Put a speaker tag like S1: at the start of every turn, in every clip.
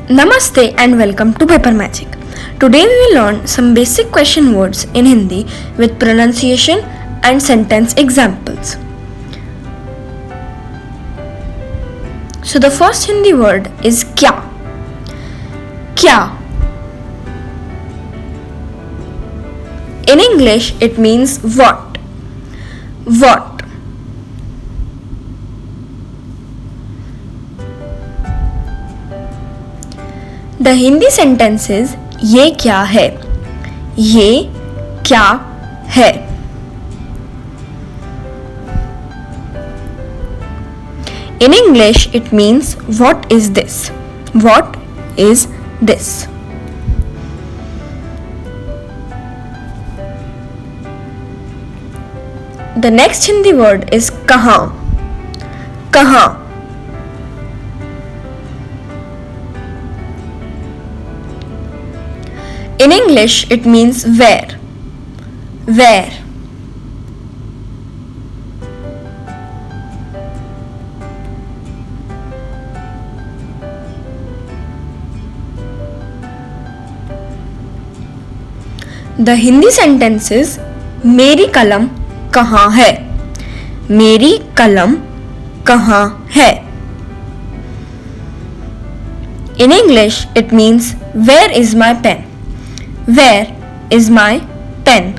S1: Namaste and welcome to Paper Magic. Today we will learn some basic question words in Hindi with pronunciation and sentence examples. So the first Hindi word is kya. Kya. In English it means what. What. The Hindi sentence is ये क्या है? ये क्या है? In English it means what is this? What is this? The next Hindi word is कहाँ. कहाँ. In English, it means where. Where. The Hindi sentence is मेरी कलम कहाँ है? मेरी कलम कहाँ है? In English, it means where is my pen? Where is my pen?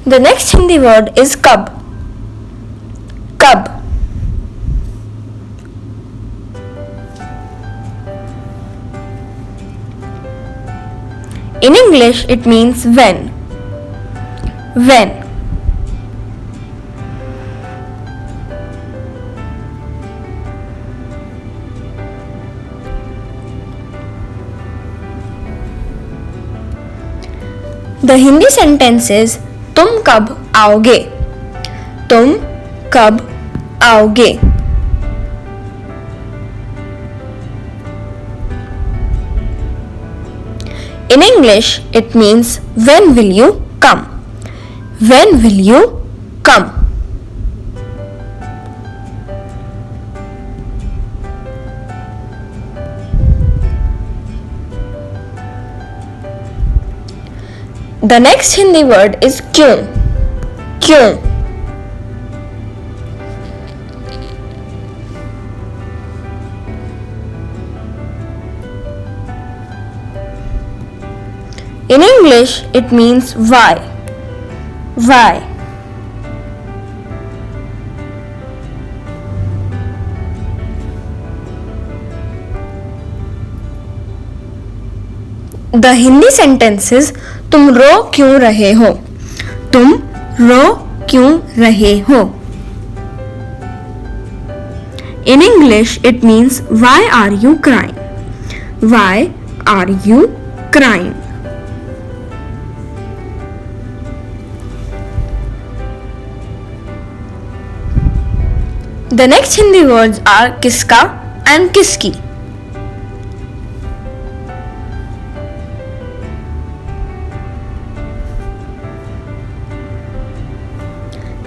S1: The next Hindi word is कब. कब. In English, it means when. When. The Hindi sentence is तुम कब आओगे? तुम कब आओगे? In English, it means when will you come? When will you come? The next Hindi word is क्यों. क्यों. In English, it means why. Why. The Hindi sentence is तुम रो क्यों रहे हो? तुम रो क्यों रहे हो? In English, it means why are you crying? Why are you crying? The next Hindi words are किसका and किसकी.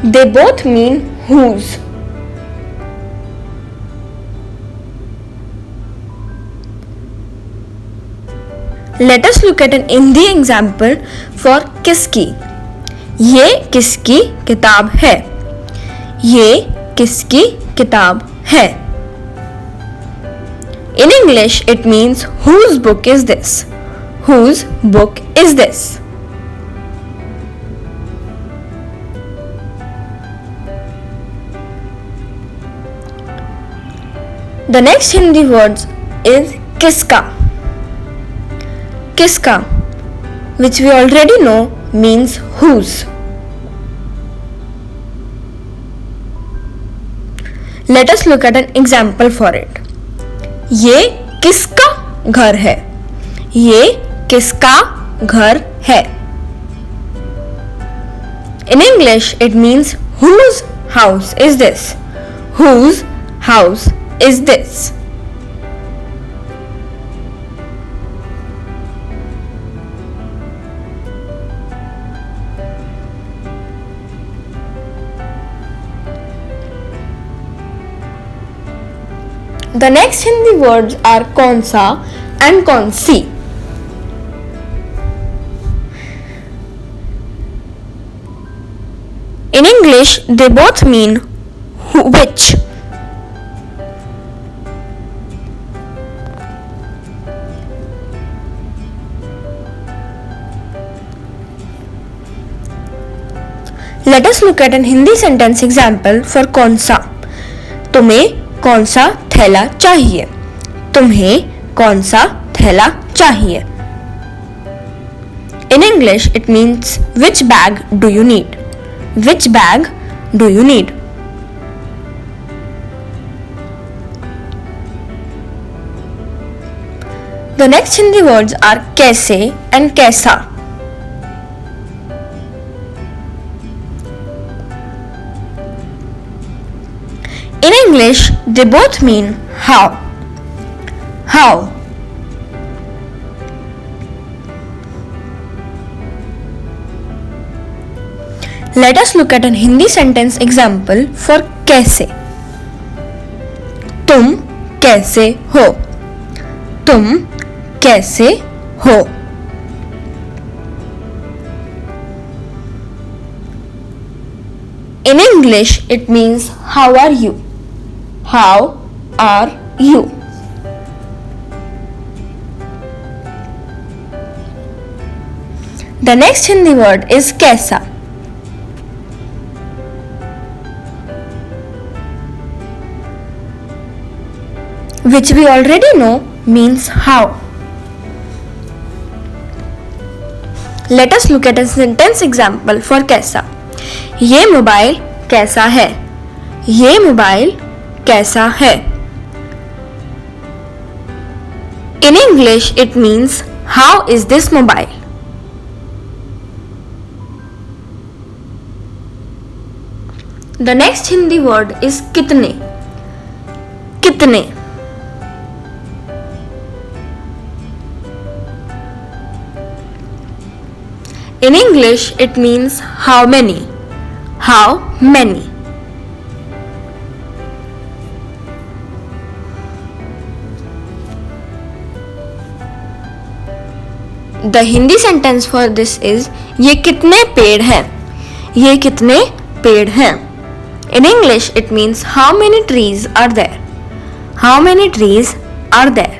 S1: They both mean whose. Let us look at an Hindi example for किसकी. ये किसकी किताब है? ये किसकी किताब है? In English, it means whose book is this? Whose book is this? The next Hindi words is किसका. किसका, which we already know means whose. Let us look at an example for it. ये किसका घर है? ये किसका घर है? In English, it means whose house is this? Whose house is this? The next Hindi words are कौन सा and कौन सी. In English, they both mean which. Let us look at an Hindi sentence example for कौन सा. तुम्हें कौन सा थैला चाहिए? तुम्हें कौन सा थैला चाहिए? In English, it means which bag do you need? Which bag do you need? The next Hindi words are कैसे and कैसा. In English, they both mean how. How. Let us look at an Hindi sentence example for कैसे. तुम कैसे हो? तुम कैसे हो? In English, it means how are you? How are you? The next Hindi word is कैसा. Which we already know means how. Let us look at a sentence example for कैसा. ये मोबाइल कैसा है? ये मोबाइल कैसा है? In English, it means how is this mobile? The next Hindi word is कितने. कितने. In English, it means how many. How many. The Hindi sentence for this is ये कितने पेड़ हैं? ये कितने पेड़ हैं? In English, it means how many trees are there? How many trees are there?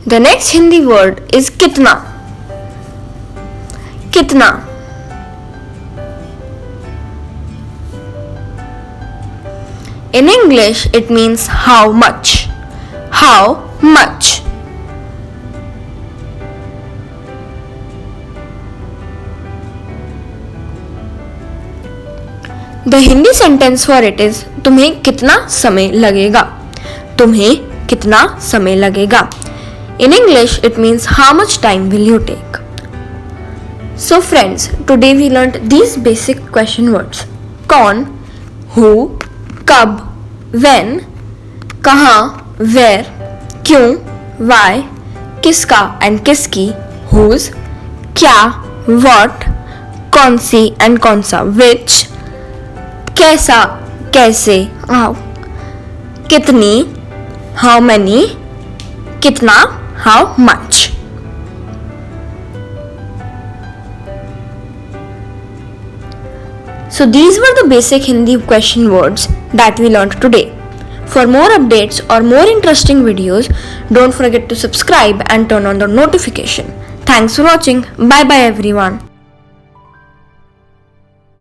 S1: The next Hindi word is कितना. कितना. In English, it means how much. How much. The Hindi sentence for it is तुम्हें कितना समय लगेगा? तुम्हें कितना समय लगेगा? In English, it means how much time will you take? So friends, today we learnt these basic question words. कौन, who, कब, when, कहाँ, where, क्यों, why, किसका and किसकी, whose, क्या, what, कौन सी and कौन सा, which, कैसा, कैसे, how, कितनी, how many, कितना, how much. So these were the basic Hindi question words that we learned today. For more updates or more interesting videos, don't forget to subscribe and turn on the notification. Thanks for watching. Bye bye everyone.